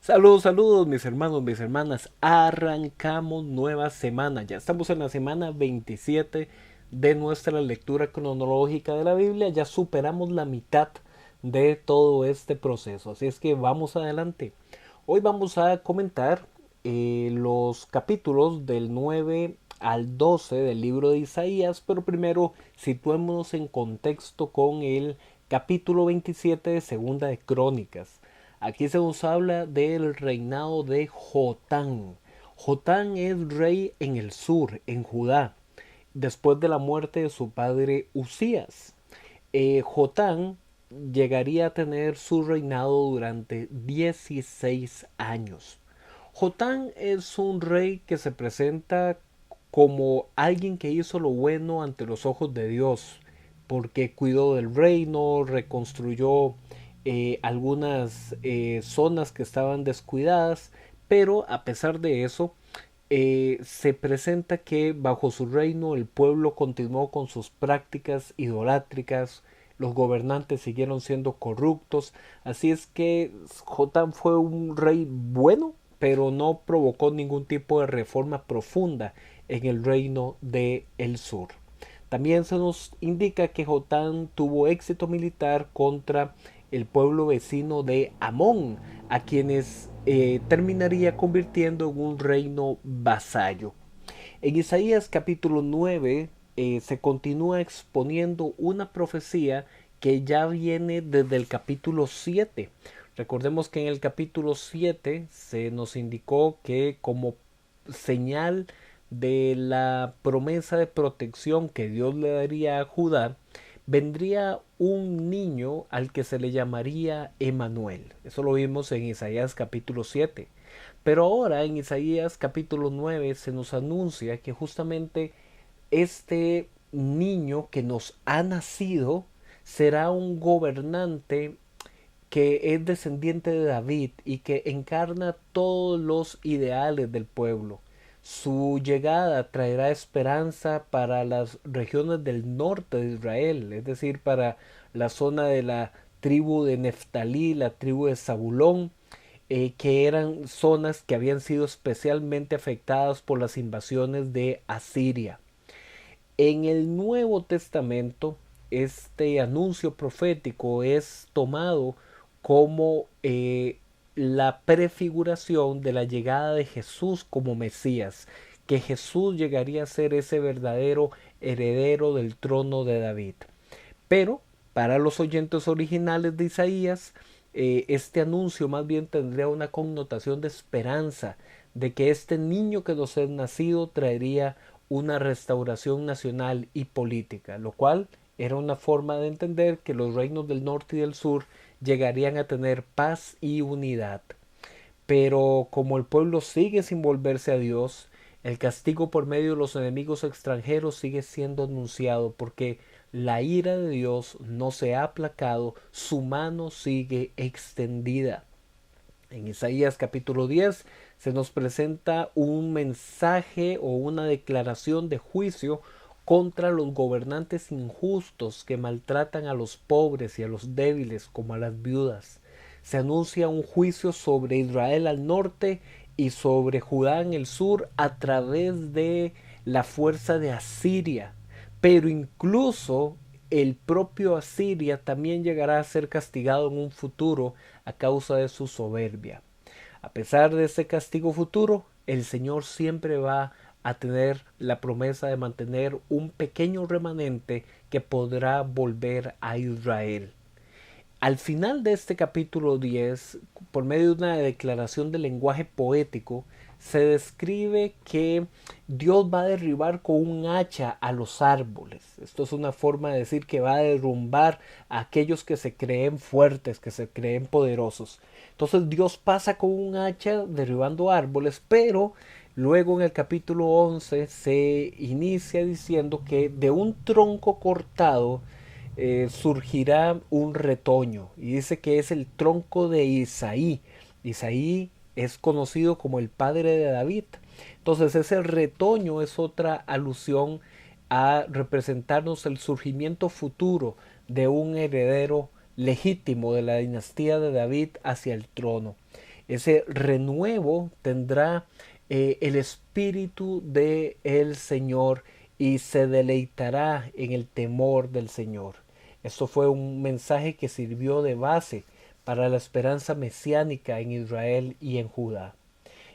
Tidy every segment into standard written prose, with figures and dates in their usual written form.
Saludos, saludos mis hermanos, mis hermanas. Arrancamos nueva semana. Ya estamos en la semana 27 de nuestra lectura cronológica de la Biblia. Ya superamos la mitad de todo este proceso. Así es que vamos adelante. Hoy vamos a comentar los capítulos del 9 al 12 del libro de Isaías. Pero primero situémonos en contexto con el capítulo 27 de Segunda de Crónicas. Aquí se nos habla del reinado de Jotán. Jotán es rey en el sur, en Judá, después de la muerte de su padre Usías. Jotán llegaría a tener su reinado durante 16 años. Jotán es un rey que se presenta como alguien que hizo lo bueno ante los ojos de Dios, porque cuidó del reino, reconstruyó algunas zonas que estaban descuidadas, pero a pesar de eso, se presenta que bajo su reino el pueblo continuó con sus prácticas idolátricas, los gobernantes siguieron siendo corruptos, así es que Jotam fue un rey bueno, pero no provocó ningún tipo de reforma profunda en el reino de el sur. También se nos indica que Jotán tuvo éxito militar contra el pueblo vecino de Amón, a quienes terminaría convirtiendo en un reino vasallo. En Isaías capítulo 9 se continúa exponiendo una profecía que ya viene desde el capítulo 7. Recordemos que en el capítulo 7 se nos indicó que como señal de la promesa de protección que Dios le daría a Judá, vendría un niño al que se le llamaría Emanuel. Eso lo vimos en Isaías capítulo 7. Pero ahora en Isaías capítulo 9 se nos anuncia que justamente este niño que nos ha nacido será un gobernante que es descendiente de David y que encarna todos los ideales del pueblo. Su llegada traerá esperanza para las regiones del norte de Israel, es decir, para la zona de la tribu de Neftalí, la tribu de Zabulón, que eran zonas que habían sido especialmente afectadas por las invasiones de Asiria. En el Nuevo Testamento, este anuncio profético es tomado como la prefiguración de la llegada de Jesús como Mesías, que Jesús llegaría a ser ese verdadero heredero del trono de David. Pero para los oyentes originales de Isaías, este anuncio más bien tendría una connotación de esperanza, de que este niño que nos es nacido traería una restauración nacional y política, lo cual era una forma de entender que los reinos del norte y del sur llegarían a tener paz y unidad. Pero como el pueblo sigue sin volverse a Dios, el castigo por medio de los enemigos extranjeros sigue siendo anunciado porque la ira de Dios no se ha aplacado, su mano sigue extendida. En Isaías capítulo 10 se nos presenta un mensaje o una declaración de juicio contra los gobernantes injustos que maltratan a los pobres y a los débiles como a las viudas. Se anuncia un juicio sobre Israel al norte y sobre Judá en el sur a través de la fuerza de Asiria. Pero incluso el propio Asiria también llegará a ser castigado en un futuro a causa de su soberbia. A pesar de ese castigo futuro, el Señor siempre va a tener la promesa de mantener un pequeño remanente que podrá volver a Israel. Al final de este capítulo 10, por medio de una declaración de lenguaje poético, se describe que Dios va a derribar con un hacha a los árboles. Esto es una forma de decir que va a derrumbar a aquellos que se creen fuertes, que se creen poderosos. Entonces Dios pasa con un hacha derribando árboles, pero luego en el capítulo 11 se inicia diciendo que de un tronco cortado surgirá un retoño y dice que es el tronco de Isaí. Isaí es conocido como el padre de David. Entonces ese retoño es otra alusión a representarnos el surgimiento futuro de un heredero legítimo de la dinastía de David hacia el trono. Ese renuevo tendrá el espíritu de el Señor y se deleitará en el temor del Señor. Esto fue un mensaje que sirvió de base para la esperanza mesiánica en Israel y en Judá.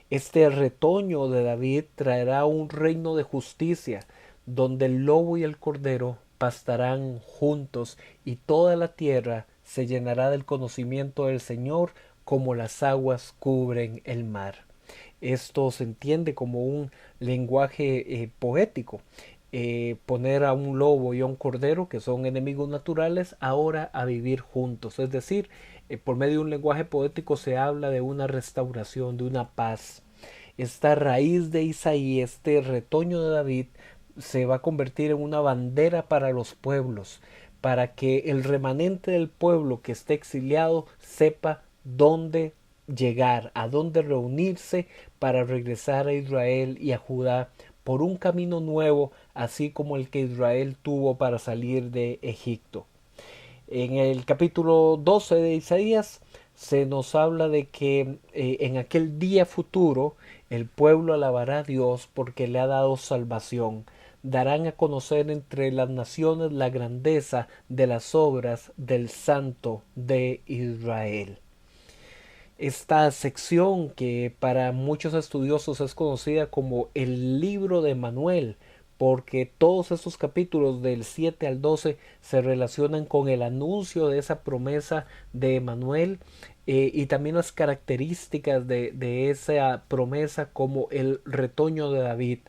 Este retoño de David traerá un reino de justicia, donde el lobo y el cordero pastarán juntos y toda la tierra se llenará del conocimiento del Señor como las aguas cubren el mar. Esto se entiende como un lenguaje poético. Poner a un lobo y a un cordero, que son enemigos naturales, ahora a vivir juntos. Es decir, por medio de un lenguaje poético se habla de una restauración, de una paz. Esta raíz de Isaí, este retoño de David, se va a convertir en una bandera para los pueblos, para que el remanente del pueblo que esté exiliado sepa dónde llegar, a dónde reunirse para regresar a Israel y a Judá por un camino nuevo, así como el que Israel tuvo para salir de Egipto. En el capítulo 12 de Isaías se nos habla de que en aquel día futuro el pueblo alabará a Dios porque le ha dado salvación. Darán a conocer entre las naciones la grandeza de las obras del Santo de Israel. Esta sección, que para muchos estudiosos es conocida como el libro de Manuel, porque todos estos capítulos del 7 al 12 se relacionan con el anuncio de esa promesa de Manuel, y también las características de esa promesa, como el retoño de David,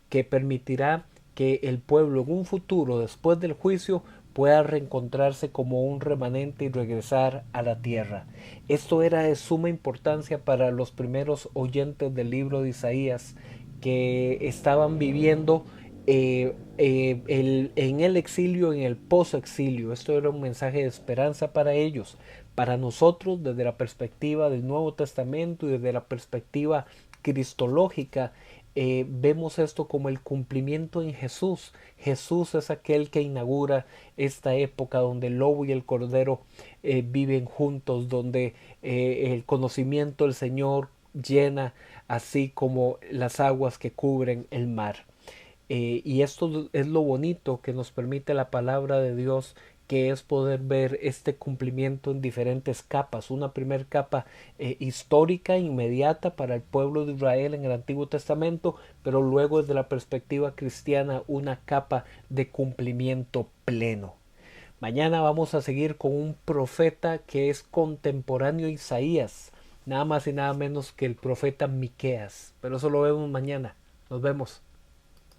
que permitirá que el pueblo en un futuro, después del juicio, pueda reencontrarse como un remanente y regresar a la tierra. Esto era de suma importancia para los primeros oyentes del libro de Isaías, que estaban viviendo en el exilio, en el post-exilio. Esto era un mensaje de esperanza para ellos. Para nosotros, desde la perspectiva del Nuevo Testamento y desde la perspectiva cristológica, vemos esto como el cumplimiento en Jesús. Jesús es aquel que inaugura esta época donde el lobo y el cordero viven juntos, donde el conocimiento del Señor llena, así como las aguas que cubren el mar. Y esto es lo bonito que nos permite la palabra de Dios, que es poder ver este cumplimiento en diferentes capas. Una primera capa histórica, inmediata para el pueblo de Israel en el Antiguo Testamento, pero luego desde la perspectiva cristiana una capa de cumplimiento pleno. Mañana vamos a seguir con un profeta que es contemporáneo a Isaías, nada más y nada menos que el profeta Miqueas, pero eso lo vemos mañana. Nos vemos.